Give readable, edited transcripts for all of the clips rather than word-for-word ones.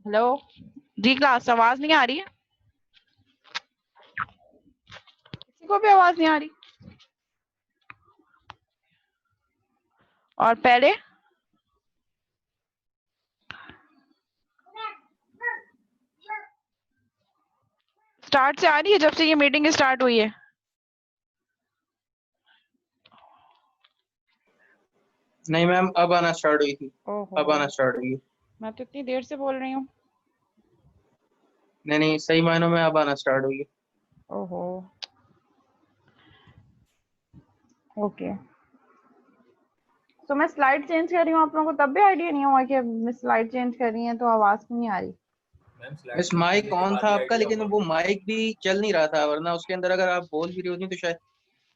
Hello जी, class आवाज नहीं आ रही है? किसी को भी आवाज नहीं आ रही? और पहले स्टार्ट से आ रही है, जब से ये मीटिंग स्टार्ट हुई है? नहीं मैम, अब आना स्टार्ट हुई थी। ओहो, अब आना स्टार्ट हुई। मैं तो इतनी देर से बोल रही हूँ। नहीं, सही मायनों में अब आना स्टार्ट हुई। ओहो, ओके। तो मैं स्लाइड चेंज कर रही हूँ, आप लोगों को तब भी आइडिया नहीं हुआ कि मैं स्लाइड चेंज कर रही है तो आवाज क्यों नहीं आ रही? बस माइक ऑन था आपका, लेकिन वो माइक भी चल नहीं रहा था, वरना उसके अंदर अगर आप बोल भी रही होती तो शायद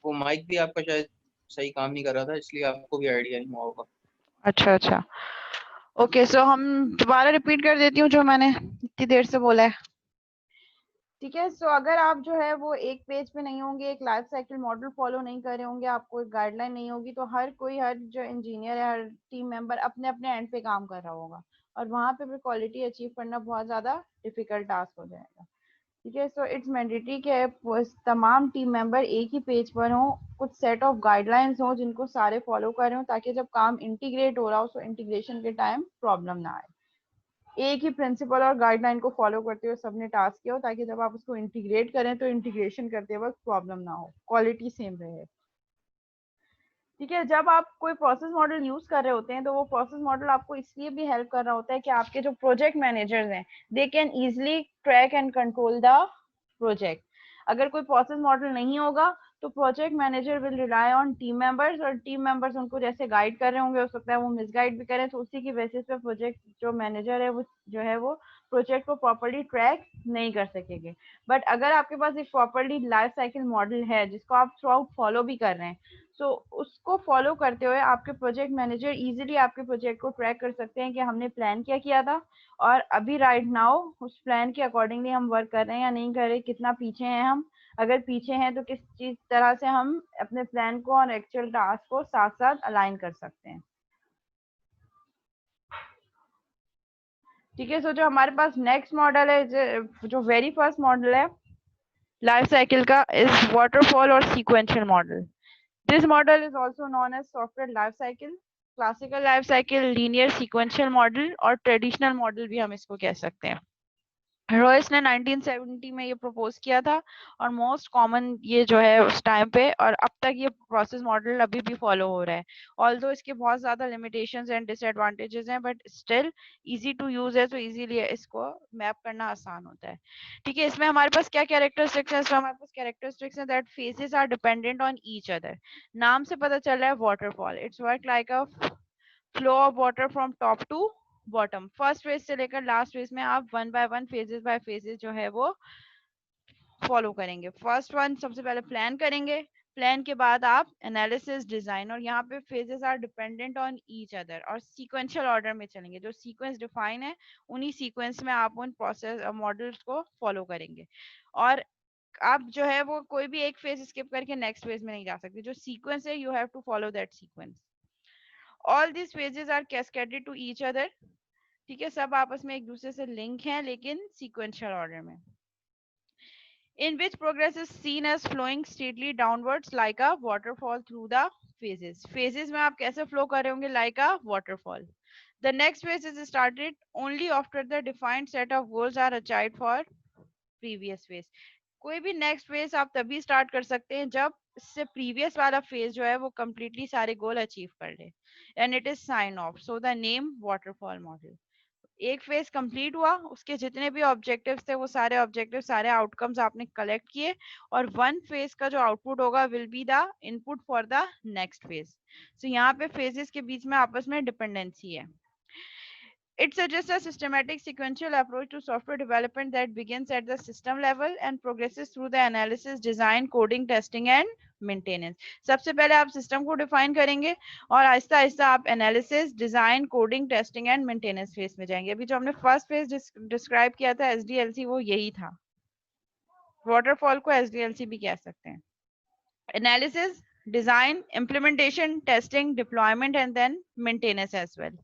वो माइक भी आपका शायद सही काम नहीं कर रहा था, इसलिए आपको भी आइडिया नहीं हुआ होगा। अच्छा अच्छा, ओके। सो हम दोबारा रिपीट कर देती हूँ जो मैंने इतनी देर से बोला है। ठीक है। सो अगर आप जो है वो एक पेज पे नहीं होंगे, एक लाइफ साइकिल मॉडल फॉलो नहीं कर रहे होंगे, आपको एक गाइडलाइन नहीं होगी, तो हर कोई, हर जो इंजीनियर है, हर टीम मेंबर अपने अपने एंड पे काम कर रहा होगा और वहां पे भी क्वालिटी अचीव करना बहुत ज्यादा डिफिकल्ट टास्क हो जाएगा। ठीक है। सो इट्स मैंडेटरी कि तमाम टीम मेंबर एक ही पेज पर हों, कुछ सेट ऑफ गाइडलाइंस हों जिनको सारे फॉलो कर रहे हो, ताकि जब काम इंटीग्रेट हो रहा हो तो इंटीग्रेशन के टाइम प्रॉब्लम ना आए। एक ही प्रिंसिपल और गाइडलाइन को फॉलो करते हुए सबने टास्क किया हो, ताकि जब आप उसको इंटीग्रेट करें तो इंटीग्रेशन करते वक्त प्रॉब्लम ना हो, क्वालिटी सेम रहे। ठीक है। जब आप कोई प्रोसेस मॉडल यूज कर रहे होते हैं तो वो प्रोसेस मॉडल आपको इसलिए भी हेल्प कर रहा होता है कि आपके जो प्रोजेक्ट मैनेजर्स हैं, they can easily track and control the project. अगर कोई प्रोसेस मॉडल नहीं होगा तो project manager will rely on team members, और टीम मेंबर्स उनको जैसे गाइड कर रहे होंगे, हो सकता है वो मिसगाइड भी करें, तो उसी की बेसिस पे प्रोजेक्ट जो मैनेजर है वो जो है वो प्रोजेक्ट को प्रॉपर्ली ट्रैक नहीं कर सकेंगे। बट अगर आपके पास एक प्रॉपर्ली लाइफ साइकिल मॉडल है जिसको आप थ्रू आउट फॉलो भी कर रहे हैं, सो उसको फॉलो करते हुए आपके प्रोजेक्ट मैनेजर इजीली आपके प्रोजेक्ट को ट्रैक कर सकते हैं कि हमने प्लान क्या किया था और अभी राइट नाउ उस प्लान के अकॉर्डिंगली हम वर्क कर रहे हैं या नहीं कर रहे, कितना पीछे हैं हम, अगर पीछे हैं तो किस चीज तरह से हम अपने प्लान को और एक्चुअल टास्क को साथ साथ अलाइन कर सकते हैं। ठीक है। सो जो हमारे पास नेक्स्ट मॉडल है, जो वेरी फर्स्ट मॉडल है लाइफ साइकिल का, इज वाटरफॉल और sequential model. This model is also known as software life cycle, classical life cycle, linear sequential model और traditional model भी हम इसको कह सकते हैं। रॉयस ने 1970 में ये प्रपोज किया था और मोस्ट कॉमन ये जो है उस टाइम पे, और अब तक ये प्रोसेस मॉडल अभी भी फॉलो हो रहा है। ऑल्दो इसके बहुत ज्यादा लिमिटेशंस एंड डिसएडवांटेजेस हैं, but still easy to use है, तो इजीली इसको मैप करना आसान होता है। ठीक है। इसमें हमारे पास क्या कैरेक्टरिस्टिक्स है? हमारे पास कैरेक्टरिस्टिक्स है that phases are dependent on each other. नाम से पता चल रहा है waterfall, it's work like a flow of water from top to bottom. First phase से लेकर लास्ट फेज में आप वन बाय फेजेस जो है वो फॉलो करेंगे। फर्स्ट वन सबसे पहले प्लान करेंगे, प्लान के बाद आप एनालिसिस, डिजाइन, और यहाँ पे phases are dependent on each other और सीक्वेंशियल ऑर्डर में चलेंगे। जो सीक्वेंस डिफाइन है उन्हीं सीक्वेंस में आप उन प्रोसेस मॉडल्स को फॉलो करेंगे, और आप जो है वो कोई भी एक फेज स्किप करके नेक्स्ट फेज में नहीं जा सकते। जो सीक्वेंस है you have to follow that sequence. All this phases are cascaded to each other. ठीक है। सब आपस में एक दूसरे से लिंक हैं लेकिन सीक्वेंशियल ऑर्डर में। In which progress is seen as flowing steadily downwards like a waterfall through the phases. Phases में आप कैसे flow कर रहे होंगे like a waterfall. The next phase is started only after the defined set of goals are achieved for previous phase. कोई भी next phase आप तभी स्टार्ट कर सकते हैं जब इससे प्रीवियस वाला फेज जो है वो कम्प्लीटली सारे गोल अचीव कर ले, and it is sine of, so the name waterfall model. एक फेज कंप्लीट हुआ, उसके जितने भी ऑब्जेक्टिव्स थे वो सारे ऑब्जेक्टिव, सारे आउटकम्स आपने कलेक्ट किए, और वन फेज का जो आउटपुट होगा will be the input for the next phase. So यहाँ पे फेजेस के बीच में आपस में डिपेंडेंसी है। It suggests a systematic sequential approach to software development that begins at the system level and progresses through the analysis, design, coding, testing and maintenance. सबसे पहले आप सिस्टम को डिफाइन करेंगे और आहिस्ता आहिस्ता आप analysis, design, coding, testing and maintenance phase में जाएंगे। अभी जो हमने फर्स्ट फेज डिस्क्राइब किया था एसडीएलसी, वो यही था। वाटरफॉल को एसडीएलसी भी कह सकते हैं। Analysis, design, implementation, testing, deployment and then maintenance as well.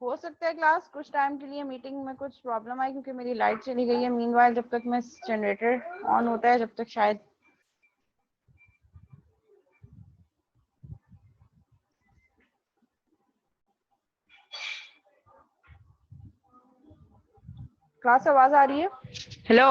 हो सकता है क्लास कुछ टाइम के लिए मीटिंग में कुछ प्रॉब्लम आई क्योंकि मेरी लाइट चली गई है। मीनवाइल जब तक मैं जनरेटर ऑन होता है जब तक शायद क्लास आवाज आ रही है? हेलो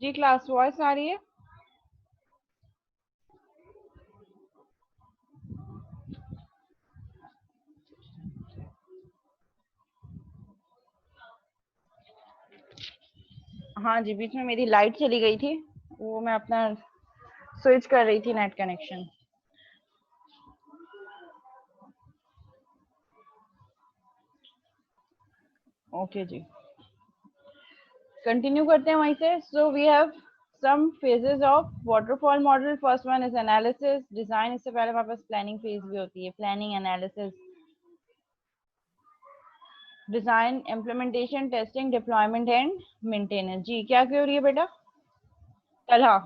जी क्लास वॉइस आ रही है? हाँ जी, बीच में मेरी लाइट चली गई थी, वो मैं अपना स्विच कर रही थी net connection. Okay ji, continue करते हैं वहीं से। So we have some phases of waterfall model. First one is analysis, design. इससे पहले हमारे पास प्लानिंग फेज भी होती है, planning, analysis, design, implementation, testing, deployment and maintenance. जी क्या क्यों रही है बेटा? तलहा।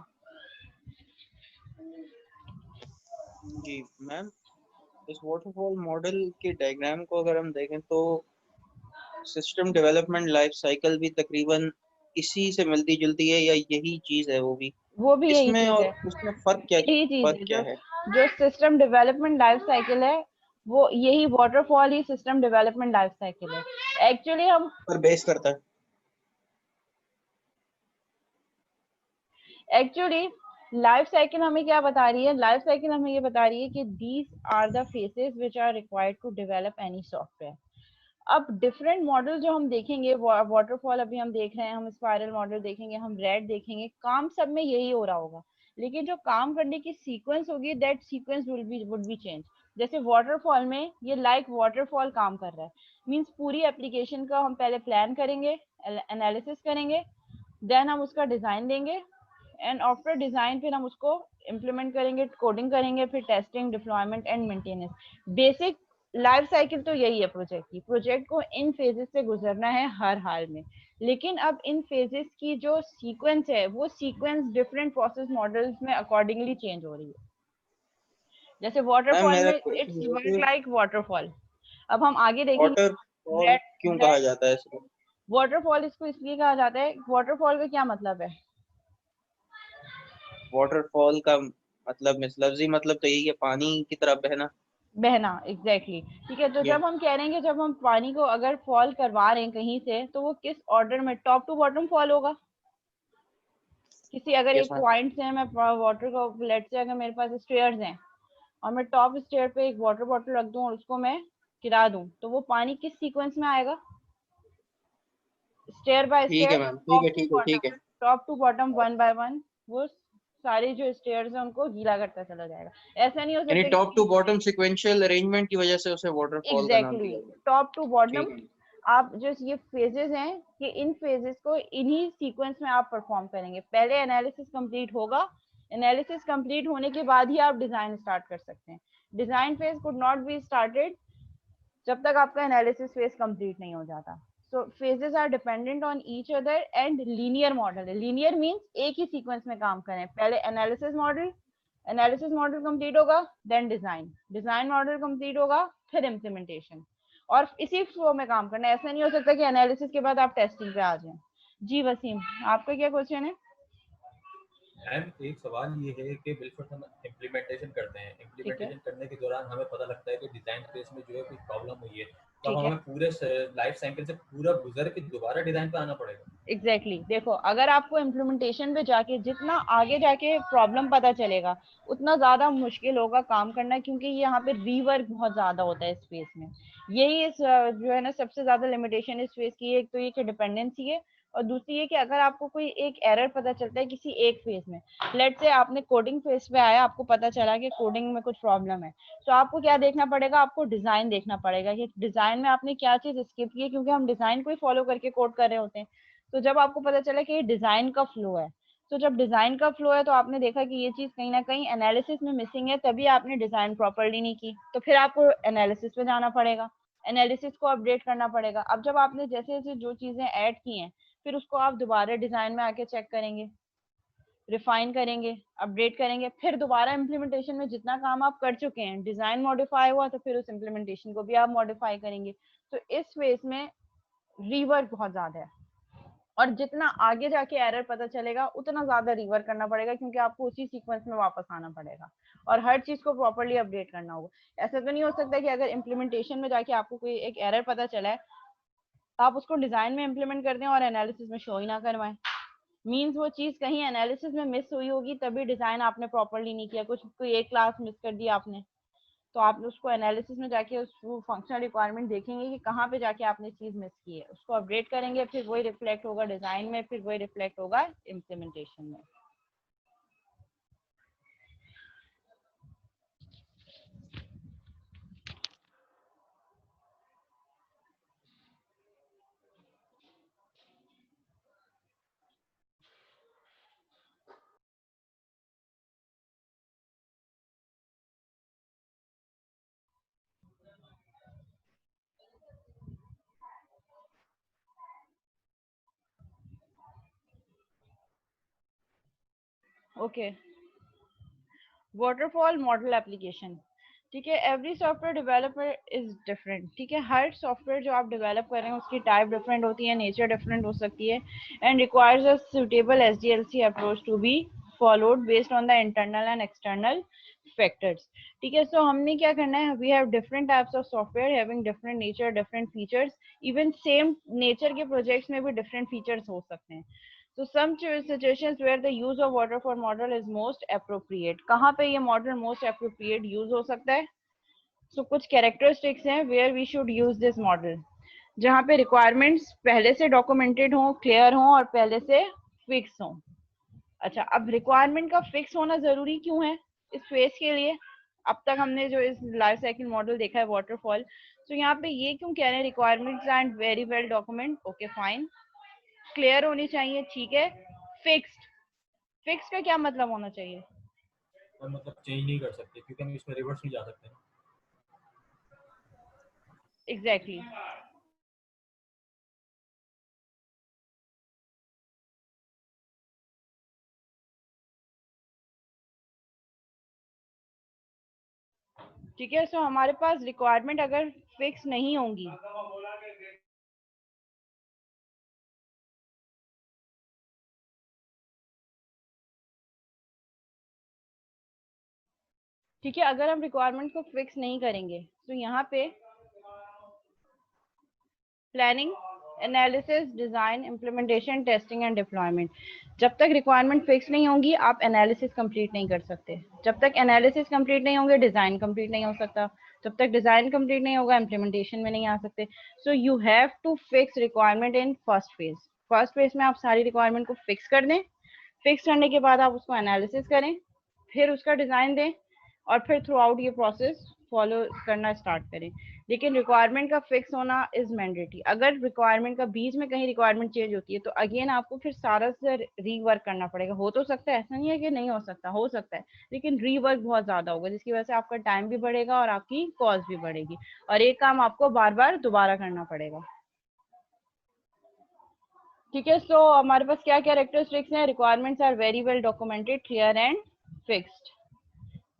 जी मैम, इस वाटरफॉल मॉडल के डायग्राम को अगर हम देखें तो सिस्टम डेवलपमेंट लाइफ साइकिल भी तकरीबन इसी से मिलती जुलती है, या यही चीज है वो भी वो भी यही इसमें, चीज है, और उसमें फर्क क्या यही चीज फर्क है। क्या जो है? जो सिस्टम डेवलपमेंट लाइफ साइकिल है वो यही वाटरफॉल ही सिस्टम डेवलपमेंट लाइफ साइकिल है। एक्चुअली हम पर बेस करता है। एक्चुअली लाइफ साइकिल हमें क्या बता रही है? लाइफ साइकिल हमें ये बता रही है कि these are the phases which are required to develop any software. अब डिफरेंट मॉडल जो हम देखेंगे, वाटरफॉल अभी हम देख रहे हैं, हम स्पाइरल मॉडल देखेंगे, हम रेड देखेंगे, काम सब में यही हो रहा होगा, लेकिन जो काम करने की सीक्वेंस होगी that sequence would be change. जैसे वाटरफॉल में ये लाइक वाटरफॉल काम कर रहा है, मींस पूरी एप्लीकेशन का हम पहले प्लान करेंगे, एनालिसिस करेंगे, देन हम उसका डिजाइन देंगे, एंड आफ्टर डिजाइन फिर हम उसको इम्प्लीमेंट करेंगे, कोडिंग करेंगे, फिर testing, deployment and maintenance. Basic life cycle तो यही है प्रोजेक्ट की। प्रोजेक्ट को इन फेजेस से गुजरना है हर हाल में, लेकिन अब इन फेजेस की जो सीक्वेंस है वो सीक्वेंस डिफरेंट प्रोसेस मॉडल्स में अकॉर्डिंगली चेंज हो रही है। जैसे मैम वाटरफॉल मेरा में क्वेश्चन इट्स ये है वर्क कि लाइक वाटरफॉल। अब हम आगे देखेंगे। वाटरफॉल क्यों कहा जाता है इसको? वाटरफॉल इसको इसलिए कहा जाता है, वाटरफॉल का क्या मतलब है? वाटरफॉल का मतलब, लफ्जी मतलब तो यही है, पानी की तरफ बहना। बहना, एग्जैक्टली exactly. ठीक है, तो या जब हम कह रहे हैं कि जब हम पानी को अगर फॉल करवा रहे हैं कहीं से, तो वो किस ऑर्डर में, टॉप टू बॉटम फॉल होगा? किसी अगर यस एक मैम। पॉइंट से मैं वाटर को, लेट से अगर मेरे पास स्टेयर्स हैं और मैं टॉप स्टेयर पे एक वाटर बॉटल रख दूं और उसको मैं गिरा दूं, तो वो पानी किस सीक्वेंस में आएगा? स्टेयर बाय ठीक स्टेयर, है मैम, ठीक टॉप है टू ठीक है बॉटम, ठीक है। Top to bottom, one by one वो सारे जो स्टेयर्स हैं उनको गीला करता चला जाएगा। ऐसा नहीं हो यानी सकता टॉप टू कि बॉटम सिक्वेंशियल अरेंजमेंट की वजह से उसे वाटरफॉल का नाम एग्जैक्टली दिया गया। Top to bottom. ठीक है। आप जो ये फेजेस हैं, ये इन फेजेस को इन्हीं सीक्वेंस में आप परफॉर्म करेंगे। पहले एनालिसिस कंप्लीट होगा, एनालिसिस कंप्लीट होने के बाद ही आप डिजाइन स्टार्ट कर सकते हैं। Design phase could not be started जब तक आपका एनालिसिस फेज कंप्लीट नहीं हो जाता। So phases are dependent on each other and linear model है। लीनियर मींस एक ही सीक्वेंस में काम करें, पहले analysis model, analysis model complete होगा, then design, design model complete होगा, फिर इम्प्लीमेंटेशन, और इसी फ्लो में काम करना है। ऐसा नहीं हो सकता कि एनालिसिस के बाद आप टेस्टिंग पे आ जाएं। जी वसीम, आपका क्या क्वेश्चन है? मैम एक सवाल ये है कि बिल्कुल हम इम्प्लीमेंटेशन करते हैं, ठीक है, इम्प्लीमेंटेशन करने के दौरान हमें पता लगता है कि डिज़ाइन फेज में जो है कुछ प्रॉब्लम हुई है, तो हमें पूरे लाइफ साइकिल से पूरा गुजर के दोबारा डिजाइन पे आना पड़ेगा। एग्जैक्टली देखो, अगर आपको इम्प्लीमेंटेशन पे जाके जितना आगे जाके प्रॉब्लम पता चलेगा उतना ज्यादा मुश्किल होगा काम करना, क्योंकि यहाँ पे रीवर्क बहुत ज्यादा होता है इस फेज में। यही इस जो है ना सबसे ज्यादा लिमिटेशन इस फेज की। एक तो ये कि डिपेंडेंसी है, और दूसरी ये कि अगर आपको कोई एक एरर पता चलता है किसी एक फेज में, लेट से आपने कोडिंग फेज पे आया, आपको पता चला कि कोडिंग में कुछ प्रॉब्लम है, तो आपको क्या देखना पड़ेगा, आपको डिजाइन देखना पड़ेगा कि डिजाइन में आपने क्या चीज स्किप की है, क्योंकि हम डिजाइन को ही फॉलो करके कोड कर रहे होते हैं। तो जब आपको पता चला कि ये डिजाइन का फ्लो है, तो जब डिजाइन का फ्लो है तो आपने देखा कि ये चीज कहीं ना कहीं एनालिसिस में मिसिंग है, तभी आपने डिजाइन प्रॉपरली नहीं की, तो फिर आपको एनालिसिस पे जाना पड़ेगा, एनालिसिस को अपडेट करना पड़ेगा। अब जब आपने जैसे जैसे जो चीजें ऐड की हैं, फिर उसको आप दोबारा डिजाइन में आके चेक करेंगे, रिफाइन करेंगे, अपडेट करेंगे, फिर दोबारा इम्प्लीमेंटेशन में जितना काम आप कर चुके हैं, डिजाइन मॉडिफाई हुआ तो फिर उस इम्प्लीमेंटेशन को भी आप मॉडिफाई करेंगे। तो इस फेज में रीवर्क बहुत ज्यादा है, और जितना आगे जाके एरर पता चलेगा उतना ज्यादा रिवर्क करना पड़ेगा, क्योंकि आपको उसी सीक्वेंस में वापस आना पड़ेगा और हर चीज को प्रॉपरली अपडेट करना होगा। ऐसा तो नहीं हो सकता कि अगर इम्प्लीमेंटेशन में जाके आपको कोई एक एरर पता चला है, तो आप उसको डिजाइन में इम्प्लीमेंट कर दें और एनालिसिस में शो ही ना करवाएं। मीन्स वो चीज कहीं एनालिसिस में मिस हुई होगी, तभी डिजाइन आपने प्रॉपरली नहीं किया, कुछ कोई एक क्लास मिस कर दी आपने, तो आप उसको एनालिसिस में जाके उस फंक्शनल रिक्वायरमेंट देखेंगे कि कहाँ पे जाके आपने चीज मिस की है, उसको अपडेट करेंगे, फिर वही रिफ्लेक्ट होगा डिजाइन में, फिर वही रिफ्लेक्ट होगा इम्प्लीमेंटेशन में। Okay, waterfall model application. ठीक है, every software developer is different. ठीक है, हर सॉफ्टवेयर जो आप डेवलप कर रहे हैं उसकी टाइप डिफरेंट होती है, नेचर डिफरेंट हो सकती है, and requires a suitable SDLC approach to be followed based on the internal and external factors. ठीक है, सो हमने क्या करना है, we have different types of software having different nature, different features. Even same nature के projects में भी different features हो सकते हैं। So some situations where the use of waterfall model is most appropriate. कहाँ पे ये model most appropriate use हो सकता है? So कुछ characteristics हैं where we should use this model. जहाँ पे requirements पहले से documented हों, clear हों और पहले से fix हों। अच्छा, अब requirement का fix होना जरूरी क्यों है इस phase के लिए? अब तक हमने जो इस लाइफ साइकिल मॉडल देखा है waterfall, तो यहाँ पे ये क्यों कह रहे हैं requirements and very well document? Okay, fine. Clear होनी चाहिए, ठीक है। फिक्स्ड, फिक्स का क्या मतलब होना चाहिए? और मतलब चेंज नहीं कर सकते क्योंकि हम इसमें रिवर्स नहीं जा सकते। एग्जैक्टली ठीक है, सो हमारे पास रिक्वायरमेंट अगर फिक्स नहीं होंगी, ठीक है, अगर हम रिक्वायरमेंट को फिक्स नहीं करेंगे तो यहाँ पे planning, analysis, design, implementation, testing and deployment, जब तक रिक्वायरमेंट फिक्स नहीं होंगी आप एनालिसिस कंप्लीट नहीं कर सकते। जब तक एनालिसिस कंप्लीट नहीं होंगे डिजाइन कंप्लीट नहीं हो सकता। जब तक डिजाइन कंप्लीट नहीं होगा इम्प्लीमेंटेशन में नहीं आ सकते। So you have to fix requirement in first phase. First phase में आप सारी रिक्वायरमेंट को फिक्स कर दें, फिक्स करने के बाद आप उसको एनालिसिस करें, फिर उसका डिजाइन दें, और फिर थ्रू आउट ये प्रोसेस फॉलो करना स्टार्ट करें। लेकिन रिक्वायरमेंट का फिक्स होना इज मैंडेटरी। अगर रिक्वायरमेंट का बीच में कहीं रिक्वायरमेंट चेंज होती है तो अगेन आपको फिर सारा से रीवर्क करना पड़ेगा। हो तो सकता है, ऐसा नहीं है कि नहीं हो सकता, हो सकता है, लेकिन रीवर्क बहुत ज्यादा होगा जिसकी वजह से आपका टाइम भी बढ़ेगा और आपकी कॉस्ट भी बढ़ेगी, और एक काम आपको बार बार दोबारा करना पड़ेगा। ठीक है, सो हमारे पास क्या कैरेक्टरिस्टिक्स हैं? Requirements are very well documented, clear and fixed.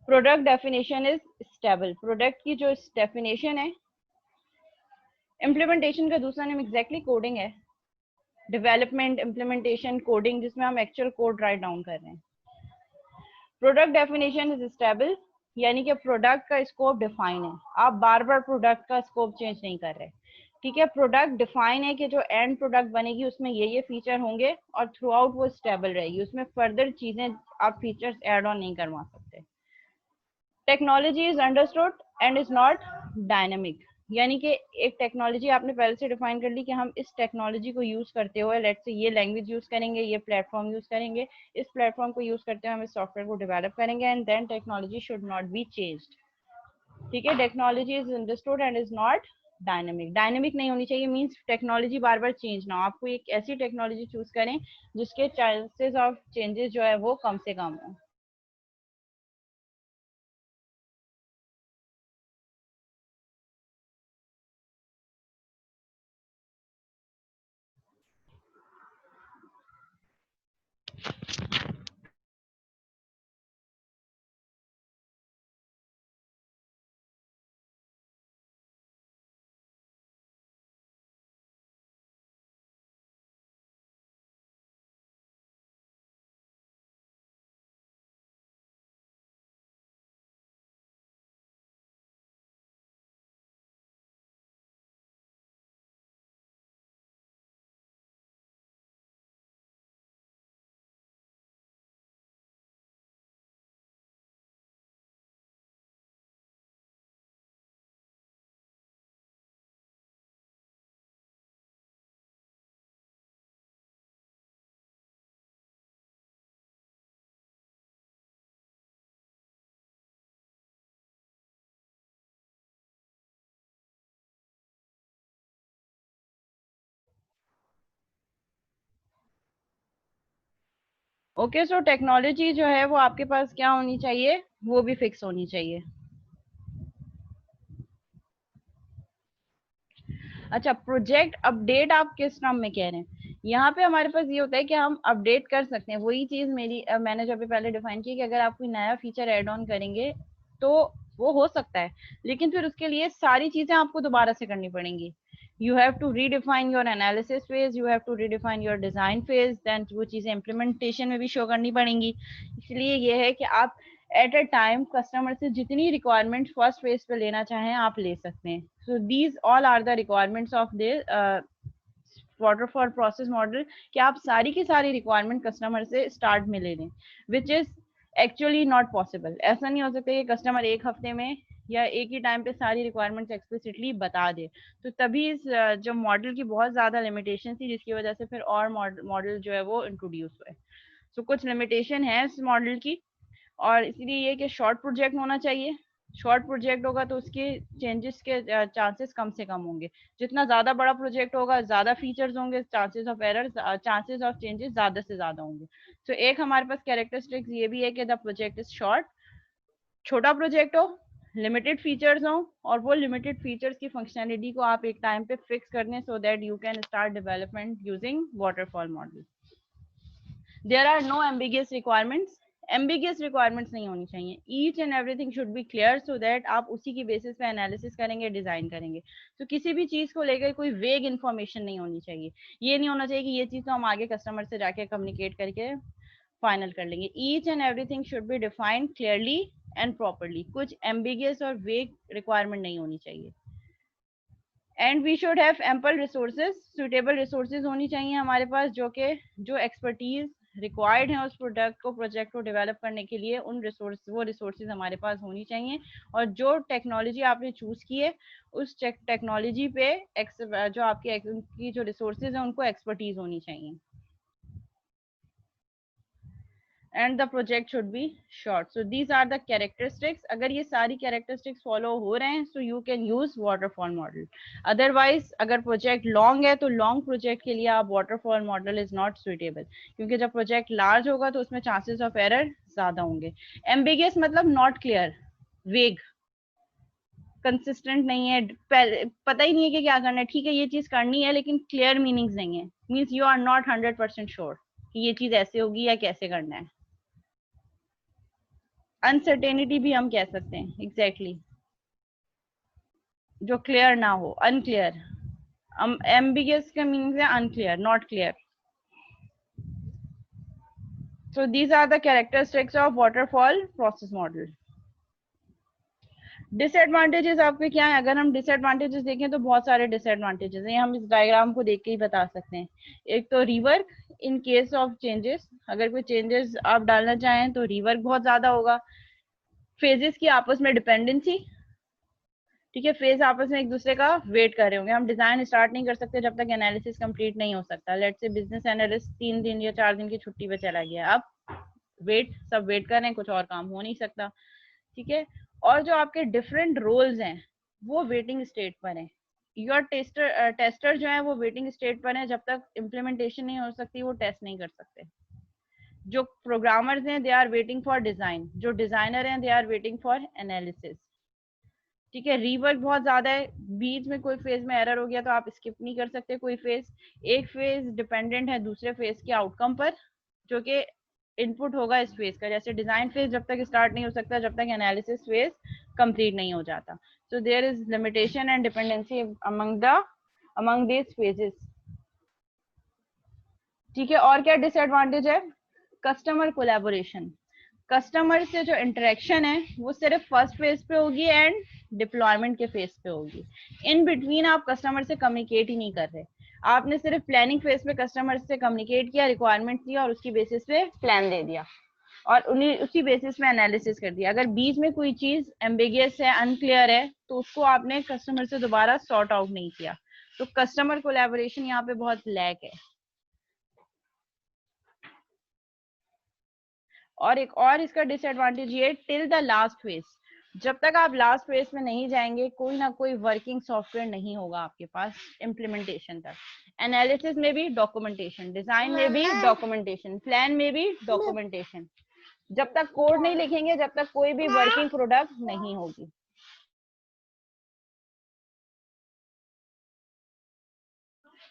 Product definition is stable. Product की जो डेफिनेशन है, इम्प्लीमेंटेशन का दूसरा नेम एग्जैक्टली कोडिंग है। डेवलपमेंट, इम्प्लीमेंटेशन, कोडिंग, जिसमें हम एक्चुअल कोड राइट डाउन कर रहे हैं। प्रोडक्ट डेफिनेशन इज स्टेबल, यानी कि प्रोडक्ट का स्कोप डिफाइन है, आप बार बार प्रोडक्ट का स्कोप चेंज नहीं कर रहे। ठीक है, प्रोडक्ट डिफाइन है कि जो एंड प्रोडक्ट बनेगी उसमें ये फीचर होंगे और थ्रू आउट वो स्टेबल रहेगी, उसमें फर्दर चीजें आप फीचर्स ऐड ऑन नहीं करवा सकते। Technology is understood and is not dynamic, यानी कि एक टेक्नोलॉजी आपने पहले से डिफाइन कर ली कि हम इस टेक्नोलॉजी को यूज करते हुए लेट्स से ये लैंग्वेज यूज करेंगे, ये प्लेटफॉर्म यूज करेंगे, इस प्लेटफॉर्म को यूज करते हुए हम इस सॉफ्टवेयर को डेवलप करेंगे and then technology should not be changed. ठीक है, technology is understood and is not dynamic. Dynamic नहीं होनी चाहिए मींस टेक्नोलॉजी बार बार चेंज ना हो, आपको एक ऐसी टेक्नोलॉजी चूज करें जिसके चांसेस ऑफ चेंजेस जो है वो कम से कम हो। ओके, सो टेक्नोलॉजी जो है वो आपके पास क्या होनी चाहिए, वो भी फिक्स होनी चाहिए। अच्छा, प्रोजेक्ट अपडेट आप किस नाम में कह रहे हैं? यहाँ पे हमारे पास ये होता है कि हम अपडेट कर सकते हैं, वही चीज मैंने जो अभी पहले डिफाइन की कि अगर आप कोई नया फीचर ऐड ऑन करेंगे तो वो हो सकता है, लेकिन फिर उसके लिए सारी चीजें आपको दोबारा से करनी पड़ेंगी। You have to redefine your analysis phase, you have to redefine your design phase, then वो चीजें इम्प्लीमेंटेशन में भी शो करनी पड़ेंगी। इसलिए ये है कि आप एट अ टाइम कस्टमर से जितनी रिक्वायरमेंट फर्स्ट फेज पे लेना चाहें आप ले सकते हैं। So these all are the requirements of the waterfall process model, कि आप सारी की सारी रिक्वायरमेंट कस्टमर से स्टार्ट में ले लें, which is actually not possible. ऐसा नहीं हो सकता कि कस्टमर एक हफ्ते में या एक ही टाइम पे सारी रिक्वायरमेंट्स एक्सप्लिसिटली बता दे। तो तभी इस जो मॉडल की बहुत ज्यादा लिमिटेशन थी जिसकी वजह से फिर और मॉडल जो है वो इंट्रोड्यूस हुए। सो कुछ लिमिटेशन है इस मॉडल की, और इसीलिए ये कि शॉर्ट प्रोजेक्ट होना चाहिए। शॉर्ट प्रोजेक्ट होगा तो उसके चेंजेस के चांसेस कम से कम होंगे। जितना ज्यादा बड़ा प्रोजेक्ट होगा ज्यादा फीचर्स होंगे, chances of error, chances of changes ज्यादा से ज्यादा होंगे। तो एक हमारे पास कैरेक्टरिस्टिक्स ये भी है कि द प्रोजेक्ट इज शॉर्ट, छोटा प्रोजेक्ट हो, लिमिटेड फीचर्स हो, और वो लिमिटेड फीचर्स की फंक्शनैलिटी को आप एक टाइम पे फिक्स कर दें so that you can start development using waterfall model. There are no ambiguous requirements, ambiguous requirements नहीं होनी चाहिए। Each and everything should be clear so that आप उसी की बेसिस पे एनालिसिस करेंगे, डिजाइन करेंगे। तो किसी भी चीज को लेकर कोई वेग इन्फॉर्मेशन नहीं होनी चाहिए। ये नहीं होना चाहिए कि ये चीज तो हम आगे कस्टमर से जाके कम्युनिकेट करके फाइनल कर लेंगे। Each and everything should be defined clearly and properly, कुछ एम्बिगियस और वेग रिक्वायरमेंट नहीं होनी चाहिए। And we should have ample resources, suitable resources होनी चाहिए हमारे पास जो एक्सपर्टीज रिक्वायर्ड है उस प्रोजेक्ट को डेवलप करने के लिए, वो रिसोर्सेज हमारे पास होनी चाहिए। और जो टेक्नोलॉजी आपने चूज की है उस टेक्नोलॉजी पे जो आपकी जो रिसोर्सेज है उनको एक्सपर्टीज होनी चाहिए। And the project should be short. So these are the characteristics. अगर ये सारी कैरेक्टरिस्टिक्स फॉलो हो रहे हैं so you can use waterfall model. Otherwise अगर प्रोजेक्ट लॉन्ग है तो लॉन्ग प्रोजेक्ट के लिए आप waterfall model is not suitable, क्योंकि जब प्रोजेक्ट लार्ज होगा तो उसमें चांसेस ऑफ एरर ज्यादा होंगे। एम्बिगियस मतलब नॉट क्लियर, वेग, कंसिस्टेंट नहीं है, पता ही नहीं है कि क्या करना है। ठीक है ये चीज करनी है लेकिन क्लियर मीनिंग्स नहीं है, means you are not 100% sure कि ये चीज ऐसे होगी या कैसे करना है। अनसर्टेनिटी भी हम कह सकते हैं, एग्जैक्टली जो क्लियर ना हो, अनक्लियर। एम्बिगियस का मीनिंग है unclear, not clear. So these are the characteristics of waterfall process model. Disadvantages आपके क्या है? अगर हम डिसएडवांटेजेस देखें तो बहुत सारे डिसएडवांटेजेस हैं, हम इस डायग्राम को देख के ही बता सकते हैं। एक तो rework in case of changes, अगर कोई चेंजेस आप डालना चाहें तो रीवर्क बहुत ज्यादा होगा। फेजेस की आपस में डिपेंडेंसी, ठीक है, फेज आपस में एक दूसरे का वेट कर रहे होंगे। हम डिजाइन स्टार्ट नहीं कर सकते जब तक एनालिसिस कंप्लीट नहीं हो सकता। लेट्स से बिजनेस एनालिस्ट 3 दिन या 4 दिन की छुट्टी पे चला गया, अब सब वेट कर रहे हैं, कुछ और काम हो नहीं सकता, ठीक है। और जो आपके डिफरेंट रोल्स हैं वो वेटिंग स्टेट पर हैं। योर टेस्टर जो है वो वेटिंग स्टेट पर है, जब तक इम्प्लीमेंटेशन नहीं हो सकती वो टेस्ट नहीं कर सकते। जो प्रोग्रामर्स हैं they are waiting for design, जो डिजाइनर हैं they are waiting for analysis, ठीक है। रीवर्क बहुत ज्यादा है, बीच में कोई फेज में एरर हो गया तो आप स्किप नहीं कर सकते कोई फेज। एक फेज डिपेंडेंट है दूसरे फेज के आउटकम पर, जो कि इनपुट होगा इस फेज का। जैसे डिजाइन फेज जब तक स्टार्ट नहीं हो सकता जब तक एनालिसिस फेज कंप्लीट नहीं हो जाता। So there is limitation and dependency among this phases, ठीक है। और क्या डिसएडवांटेज है? कस्टमर कोलैबोरेशन, कस्टमर से जो इंटरेक्शन है वो सिर्फ फर्स्ट फेज पे होगी एंड डिप्लॉयमेंट के फेज पे होगी। इन बिटवीन आप कस्टमर से कम्युनिकेट ही नहीं कर रहे, आपने सिर्फ प्लानिंग फेज पे कस्टमर से कम्युनिकेट किया, रिक्वायरमेंट दिया और उसकी बेसिस पे प्लान दे दिया और उन्हीं उसी बेसिस पे एनालिसिस कर दिया। अगर बीच में कोई चीज एम्बिगियस है, अनक्लियर है, तो उसको आपने कस्टमर से दोबारा सॉर्ट आउट नहीं किया। तो कस्टमर कोलैबोरेशन यहाँ पे बहुत लैक है। और एक और इसका डिसएडवांटेज ये, टिल द लास्ट फेज, जब तक आप लास्ट फेज में नहीं जाएंगे कोई ना कोई वर्किंग सॉफ्टवेयर नहीं होगा आपके पास इम्प्लीमेंटेशन तक। एनालिसिस में भी डॉक्यूमेंटेशन, डिजाइन में भी डॉक्यूमेंटेशन, प्लान में भी डॉक्यूमेंटेशन। जब तक कोड नहीं लिखेंगे जब तक कोई भी वर्किंग प्रोडक्ट नहीं होगी।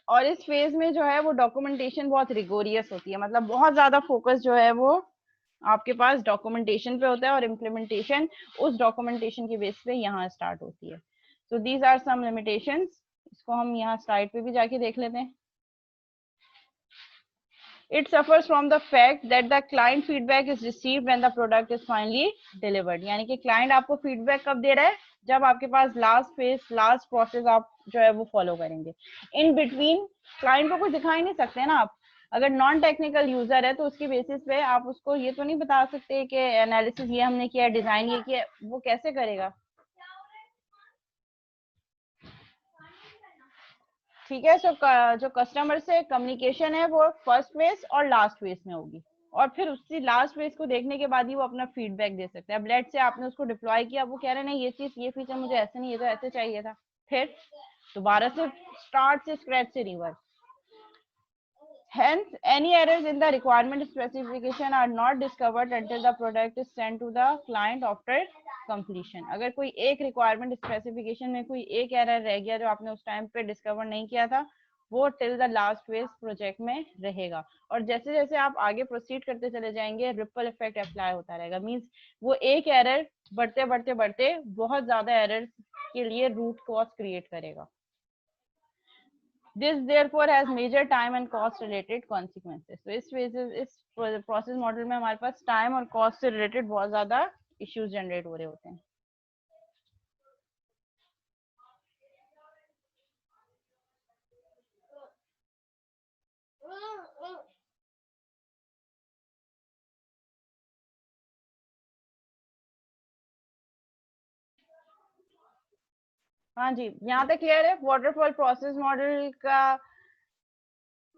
और इस फेज में जो है वो डॉक्यूमेंटेशन बहुत रिगोरियस होती है, मतलब बहुत ज्यादा फोकस जो है वो आपके पास डॉक्यूमेंटेशन पे होता है और इम्प्लीमेंटेशन उस डॉक्यूमेंटेशन के बेस पे यहाँ स्टार्ट होती है। So these are some limitations. इसको हम यहाँ स्लाइड पे भी जाके देख लेते हैं। It suffers from the fact that the client feedback is received when the product is finally delivered। यानी कि क्लाइंट आपको फीडबैक कब दे रहा है? जब आपके पास लास्ट फेज, लास्ट प्रोसेस आप जो है वो फॉलो करेंगे। इन बिटवीन क्लाइंट को कुछ दिखा ही नहीं सकते ना आप। अगर नॉन टेक्निकल यूजर है तो उसकी बेसिस पे आप उसको ये तो नहीं बता सकते कि एनालिसिस ये हमने किया, डिजाइन ये किया, वो कैसे करेगा? ठीक है। सो जो कस्टमर से कम्युनिकेशन है वो फर्स्ट फेज और लास्ट फेज में होगी, और फिर उसी लास्ट फेज को देखने के बाद ही वो अपना फीडबैक दे सकते हैं। अब लेट से आपने उसको डिप्लॉय किया, वो कह रहे नहीं ये चीज, ये फीचर मुझे ऐसे नहीं, ये तो ऐसे चाहिए था, फिर दोबारा से स्टार्ट से स्क्रैच से reverse. Hence, any errors in the requirement specification are not discovered until the product is sent to the client after completion। अगर कोई एक requirement specification में कोई एक error रह गया जो आपने उस टाइम पे discover नहीं किया था, वो till the last phase project में रहेगा। और जैसे जैसे आप आगे proceed करते चले जाएंगे ripple effect apply होता रहेगा। मीन्स वो एक error बढ़ते बढ़ते बढ़ते बहुत ज्यादा errors के लिए root cause create करेगा। This therefore has major time and cost related consequences। तो इस प्रोसेस मॉडल में हमारे पास टाइम और कॉस्ट से रिलेटेड बहुत ज्यादा इश्यूज जनरेट हो रहे होते हैं। हाँ जी, यहाँ तक क्लियर है वाटरफॉल प्रोसेस मॉडल का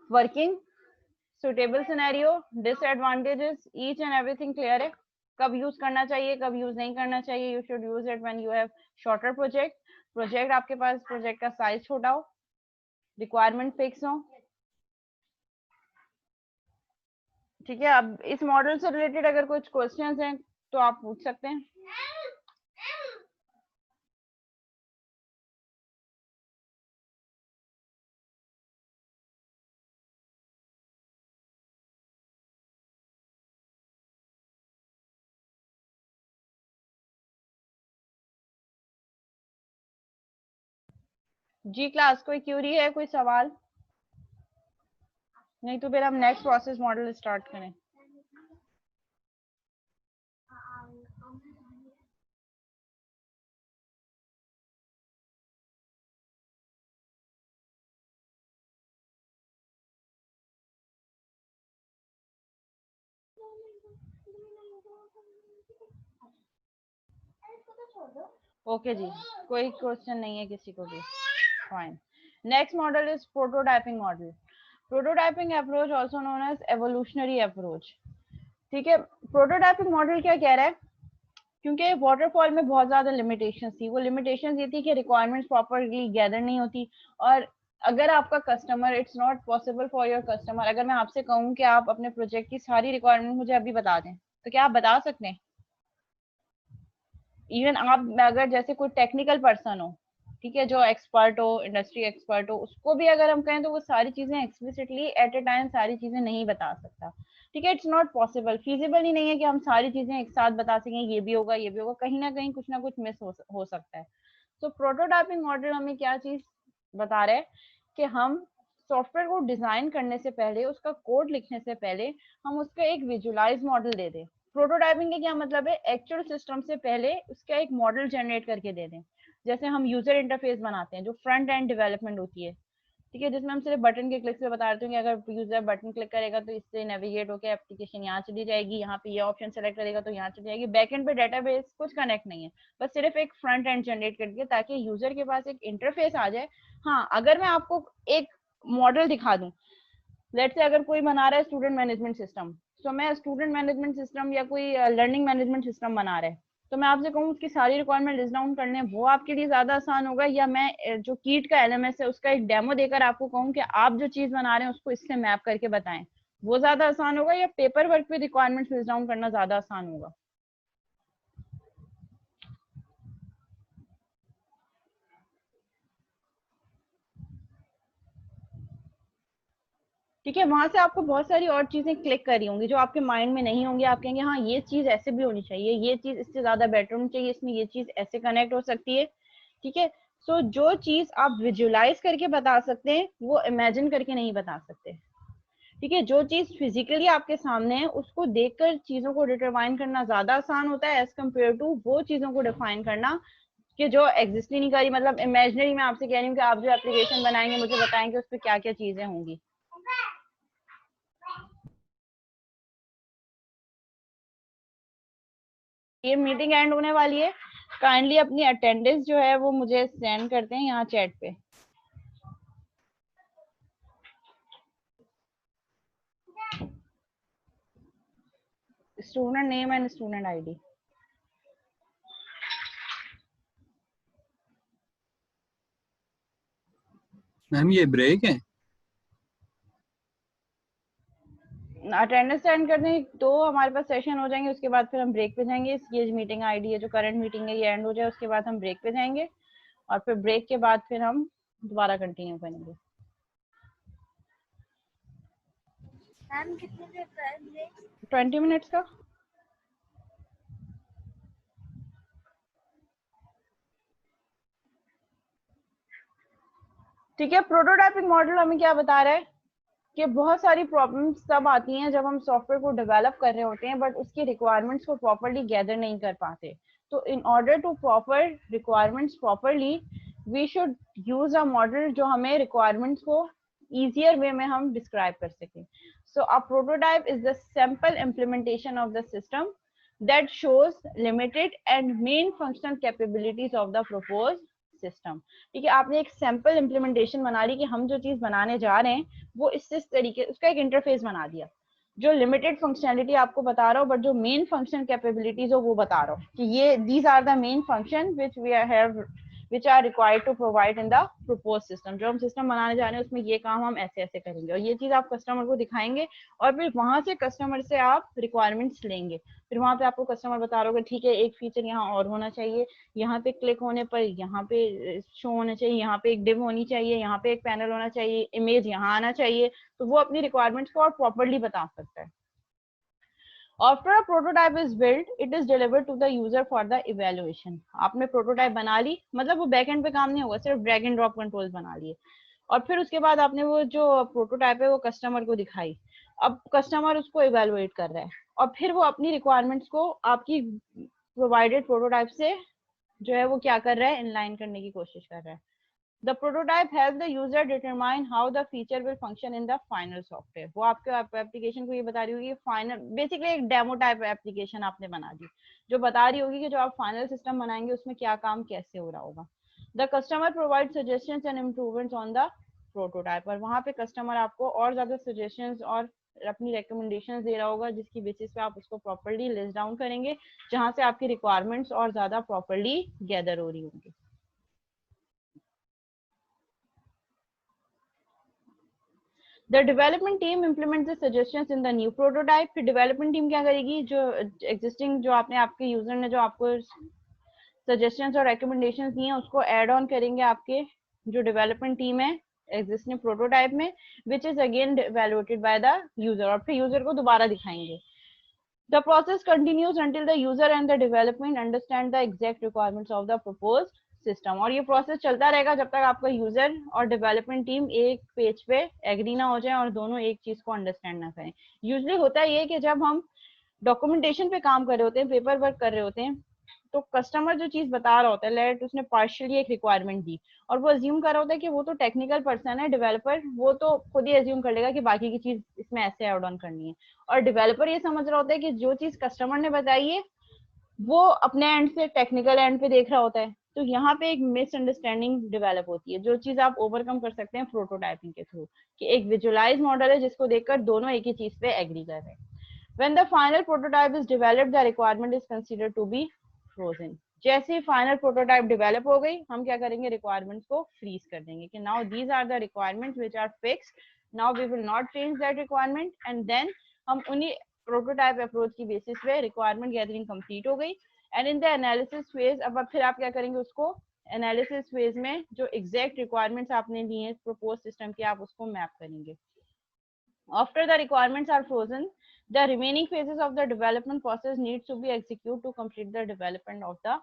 working, suitable scenario, disadvantages, each and everything clear है। कब यूज करना चाहिए, कब यूज नहीं करना चाहिए। You should use it when you have shorter project आपके पास प्रोजेक्ट का साइज छोटा हो, रिक्वायरमेंट फिक्स हो, ठीक है। अब इस मॉडल से रिलेटेड अगर कुछ क्वेश्चंस हैं तो आप पूछ सकते हैं। जी क्लास, कोई क्यूरी है, कोई सवाल? नहीं तो फिर हम नेक्स्ट प्रोसेस मॉडल स्टार्ट करें। ओके जी, कोई क्वेश्चन नहीं है किसी को भी, fine. Next model is prototyping model. Prototyping approach also known as evolutionary approach. ठीक है, प्रोटोटाइपिंग मॉडल क्या कह रहा है, क्योंकि वाटरफॉल में बहुत ज्यादा लिमिटेशंस थी। वो लिमिटेशंस ये थी कि रिक्वायरमेंट्स प्रॉपर्ली गैदर नहीं होती, और अगर आपका customer, it's not possible for your customer, अगर मैं आपसे कहूँ कि आप अपने प्रोजेक्ट की सारी रिक्वायरमेंट मुझे अभी बता दें, तो क्या आप बता सकते हैं? इवन आप अगर जैसे कोई टेक्निकल पर्सन हो, ठीक है, जो एक्सपर्ट हो, इंडस्ट्री एक्सपर्ट हो, उसको भी अगर हम कहें तो वो सारी चीजें एक्सप्लिसिटली एट ए टाइम सारी चीजें नहीं बता सकता। ठीक है, इट्स नॉट पॉसिबल, फीजिबल ही नहीं है कि हम सारी चीजें एक साथ बता सकें, ये भी होगा ये भी होगा, कहीं ना कुछ मिस हो सकता है। तो प्रोटोटाइपिंग मॉडल हमें क्या चीज बता रहा है कि हम सॉफ्टवेयर को डिजाइन करने से पहले, उसका कोड लिखने से पहले, हम उसका एक विजुअलाइज मॉडल दे दें। प्रोटोटाइपिंग का क्या मतलब है, एक्चुअल सिस्टम से पहले उसका एक मॉडल जनरेट करके दे दें। जैसे हम यूजर इंटरफेस बनाते हैं, जो फ्रंट एंड डेवलपमेंट होती है, ठीक है, जिसमें हम सिर्फ बटन के क्लिक से बता देते हैं कि अगर यूजर बटन क्लिक करेगा तो इससे नेविगेट होकर एप्लीकेशन यहाँ चली जाएगी, यहाँ पे ये ऑप्शन सेलेक्ट करेगा तो यहाँ चली जाएगी। बैकएंड पे डेटाबेस कुछ कनेक्ट नहीं है, बस सिर्फ एक फ्रंट एंड जनरेट कर दिया ताकि यूजर के पास एक इंटरफेस आ जाए। हाँ, अगर मैं आपको एक मॉडल दिखा दूं, लेट्स से अगर कोई बना रहा है स्टूडेंट मैनेजमेंट सिस्टम, तो मैं स्टूडेंट मैनेजमेंट सिस्टम या कोई लर्निंग मैनेजमेंट सिस्टम बना रहा है, तो मैं आपसे कहूँ उसकी सारी रिक्वायरमेंट लिस्ट डाउन करने, वो आपके लिए ज्यादा आसान होगा, या मैं जो कीट का एलएमएस है उसका एक डेमो देकर आपको कहूँ कि आप जो चीज बना रहे हैं उसको इससे मैप करके बताएं, वो ज्यादा आसान होगा, या पेपर वर्क पे रिक्वायरमेंट लिस्ट डाउन करना ज्यादा आसान होगा? ठीक है, वहां से आपको बहुत सारी और चीजें क्लिक करी होंगी जो आपके माइंड में नहीं होंगी, आप कहेंगे हाँ ये चीज ऐसे भी होनी चाहिए, ये चीज इससे ज्यादा बेटर होनी चाहिए, इसमें ये चीज ऐसे कनेक्ट हो सकती है। ठीक है, सो जो चीज आप विजुअलाइज करके बता सकते हैं वो इमेजिन करके नहीं बता सकते। ठीक है, जो चीज फिजिकली आपके सामने है उसको देखकर चीजों को डिटरमाइन करना ज्यादा आसान होता है एज कम्पेयर टू वो चीजों को डिफाइन करना कि जो एग्जिस्ट ही नहीं करी। मतलब इमेजिनरी में आपसे कह रही हूँ कि आप जो एप्लीकेशन बनाएंगे मुझे बताएंगे उस पर क्या क्या चीजें होंगी। ये मीटिंग एंड होने वाली है, काइंडली अपनी अटेंडेंस जो है वो मुझे सेंड करते हैं यहाँ चैट पे। Student name and student ID. Ma'am ये ब्रेक है? अटेंडेंस सेंड करने तो हमारे पास सेशन हो जाएंगे, उसके बाद फिर हम ब्रेक पे जाएंगे। ये मीटिंग आईडी है, जो करंट मीटिंग है, ये एंड हो जाए उसके बाद हम ब्रेक पे जाएंगे, और फिर ब्रेक के बाद फिर हम दोबारा कंटिन्यू करेंगे। मैम कितने देर का है ब्रेक? 20 मिनट्स का। ठीक है, प्रोटोटाइपिंग मॉडल हमें क्या बता रहा है कि बहुत सारी प्रॉब्लम्स तब आती हैं जब हम सॉफ्टवेयर को डेवलप कर रहे होते हैं बट उसकी रिक्वायरमेंट्स को प्रॉपर्ली गैदर नहीं कर पाते। तो in order to proper requirements properly we should use a model जो हमें रिक्वायरमेंट्स को easier वे में हम डिस्क्राइब कर सकें। So a prototype is the simple implementation of the system that shows limited and main functional capabilities of the proposed system। ठीक है, आपने एक सैंपल इम्प्लीमेंटेशन बना ली कि हम जो चीज बनाने जा रहे हैं वो इस तरीके, उसका एक इंटरफेस बना दिया जो लिमिटेड फंक्शनैलिटी आपको बता रहा हो, बट जो मेन फंक्शन कैपेबिलिटीज हो वो बता रहा हो कि ये these are the main function which we have which are required to provide in the propose system. जो हम सिस्टम बनाने जा रहे हैं उसमें ये काम हम ऐसे ऐसे करेंगे, और ये चीज आप कस्टमर को दिखाएंगे, और फिर वहां से कस्टमर से आप रिक्वायरमेंट्स लेंगे। फिर वहां पे आपको कस्टमर बता रहा होगा ठीक है एक फीचर यहाँ और होना चाहिए, यहाँ पे क्लिक होने पर यहाँ पे शो होना चाहिए, यहाँ पे एक डिव होनी चाहिए, यहाँ पे एक पैनल होना चाहिए, इमेज यहाँ आना चाहिए। तो वो अपनी रिक्वायरमेंट्स को और प्रॉपर्ली बता सकता है। After a prototype is built, it is delivered to the user for the evaluation। आपने प्रोटोटाइप बना ली, मतलब वो बैकएंड पे काम नहीं होगा, सिर्फ ड्रैग एंड ड्रॉप कंट्रोल्स बना लिए, और फिर उसके बाद आपने वो जो प्रोटोटाइप है वो कस्टमर को दिखाई। अब कस्टमर उसको इवेलुएट कर रहा है, और फिर वो अपनी रिक्वायरमेंट्स को आपकी प्रोवाइडेड प्रोटोटाइप से जो है वो क्या कर रहा है, इनलाइन करने की कोशिश कर रहा है। The prototype helps the user determine how the feature will function in the final software. वो आपके एप्लीकेशन को ये बता रही होगी फाइनल, बेसिकली एक डेमो टाइप एप्लीकेशन आपने बना दी जो बता रही होगी कि जो आप फाइनल सिस्टम बनाएंगे उसमें क्या काम कैसे हो रहा होगा. The customer provides suggestions and improvements on the prototype. और वहाँ पे कस्टमर आपको और ज्यादा सजेशंस और अपनी रिकमेंडेशंस दे रहा होगा जिसकी बेसिस पे आप उसको प्रॉपर्ली लिस्ट डाउन करेंगे जहाँ से आपकी रिक्वायरमेंट्स और ज्यादा प्रॉपर्ली गैदर हो रही होंगी. The development team implements the suggestions in the new prototype. फिर development team क्या करेगी, जो existing जो आपने आपके user ने जो आपको suggestions और recommendations दिए हैं उसको add on करेंगे आपके जो development team है existing prototype में, which is again evaluated by the user, और फिर user को दोबारा दिखाएंगे. The process continues until the user and the development understand the exact requirements of the proposed system. और ये प्रोसेस चलता रहेगा जब तक आपका यूजर और डेवलपमेंट टीम एक पेज पे एग्री ना हो जाए और दोनों एक चीज को अंडरस्टैंड ना करें. यूजुअली होता है ये कि जब हम डॉक्यूमेंटेशन पे काम कर रहे होते हैं, पेपर वर्क कर रहे होते हैं, तो कस्टमर जो चीज बता रहा होता है, लेट उसने पार्शियली एक रिक्वायरमेंट दी और वो अज्यूम कर रहा होता है कि वो तो टेक्निकल पर्सन है, डेवलपर, वो तो खुद ही अज्यूम कर लेगा कि बाकी की चीज इसमें ऐसे ऐड ऑन करनी है. और डेवलपर ये समझ रहा होता है कि जो चीज कस्टमर ने बताई है वो अपने एंड से टेक्निकल एंड पे देख रहा होता है. तो यहाँ पे एक मिसअंडरस्टैंडिंग डेवलप होती है जो चीज आप ओवरकम कर सकते हैं प्रोटोटाइपिंग के थ्रू, कि एक विजुअलाइज मॉडल है जिसको देखकर दोनों एक ही चीज पे एग्री कर रहे हैं. When the final prototype is developed, the requirement is considered to be frozen. जैसे ही फाइनल प्रोटोटाइप डेवलप हो गई हम क्या करेंगे, रिक्वायरमेंट्स को फ्रीज कर देंगे कि now these are the requirements which are fixed, now we will not change that requirement. And then हम उन्हीं प्रोटोटाइप अप्रोच की बेसिस पे रिक्वायरमेंट गैदरिंग कंप्लीट हो गई. And in the analysis phase, अब फिर आप क्या करेंगे, उसको एनालिसिस फेज में जो एग्जैक्ट रिक्वायरमेंट्स आपने ली हैं प्रपोज सिस्टम की आप उसको मैप करेंगे. After the requirements are frozen, the remaining phases of the development process needs to be executed to complete the development of the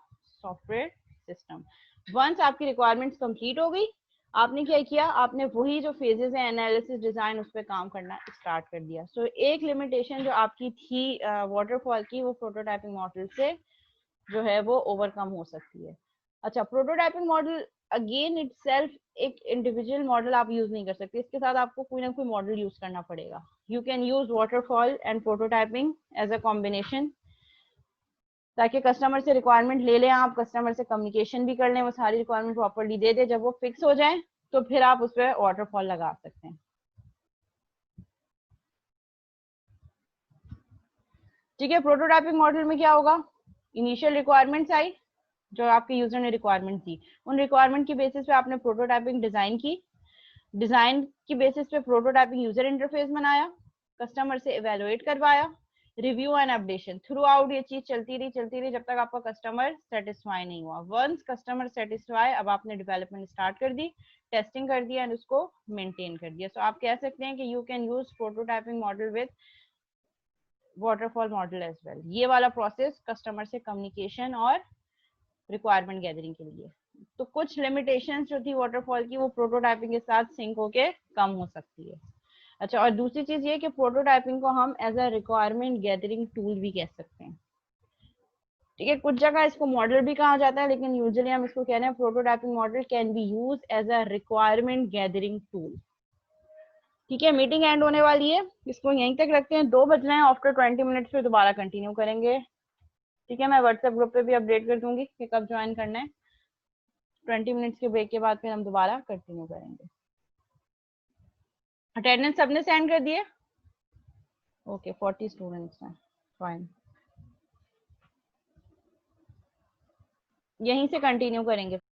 software system. Once आपकी requirements complete हो गई, आपने क्या किया, आपने वही जो phases है एनालिसिस डिजाइन उस पर काम करना स्टार्ट कर दिया. So एक लिमिटेशन जो आपकी थी वाटरफॉल की वो प्रोटोटाइपिंग मॉडल से जो है वो ओवरकम हो सकती है. अच्छा, प्रोटोटाइपिंग मॉडल अगेन इटसेल्फ एक इंडिविजुअल मॉडल आप यूज नहीं कर सकते, इसके साथ आपको कोई ना कोई मॉडल यूज करना पड़ेगा. You can use waterfall and prototyping as a combination, ताकि कस्टमर से रिक्वायरमेंट ले लें आप, कस्टमर से कम्युनिकेशन भी कर लें, वो सारी रिक्वायरमेंट प्रॉपर्ली दे दे, जब वो फिक्स हो जाए तो फिर आप उस पर वाटरफॉल लगा सकते हैं. ठीक है, प्रोटोटाइपिंग मॉडल में क्या होगा, इनिशियल रिक्वायरमेंट्स आई जो आपके यूजर ने रिक्वायरमेंट दी, उन रिक्वायरमेंट की बेसिस पे आपने प्रोटोटाइपिंग डिजाइन की, डिजाइन की बेसिस पे प्रोटोटाइपिंग यूजर इंटरफेस बनाया, कस्टमर से इवेलुएट करवाया, review and updation through out ये चीज चलती रही जब तक आपका कस्टमर सेटिस्फाई नहीं हुआ. वंस कस्टमर सेटिस्फाई, अब आपने डेवलपमेंट स्टार्ट कर दी, टेस्टिंग कर दिया एंड उसको मेंटेन कर दिया. सो आप कह सकते हैं कि you can use prototyping model with waterfall model as well. ये वाला प्रोसेस कस्टमर से कम्युनिकेशन और रिक्वायरमेंट गैदरिंग के लिए. तो कुछ लिमिटेशंस जो थी वाटरफॉल की वो प्रोटोटाइपिंग के साथ सिंक होके कम हो सकती है. अच्छा, और दूसरी चीज ये कि प्रोटोटाइपिंग को हम as a requirement gathering tool भी कह सकते हैं. ठीक है, कुछ जगह इसको मॉडल भी कहा जाता है, लेकिन यूजुअली हम इसको कह रहे हैं prototyping model can be use as a requirement gathering tool. ठीक है, मीटिंग एंड होने वाली है, इसको यहीं तक रखते हैं, 2 बज रहे हैं. आफ्टर 20 मिनट्स फिर दोबारा कंटिन्यू करेंगे. ठीक है, मैं व्हाट्सएप ग्रुप पे भी अपडेट कर दूंगी कि कब ज्वाइन करना है. 20 मिनट्स के ब्रेक के बाद फिर हम दोबारा कंटिन्यू करेंगे. अटेंडेंस सबने सेंड कर दिए? ओके, 40 स्टूडेंट्स हैं, फाइन. यहीं से कंटिन्यू करेंगे.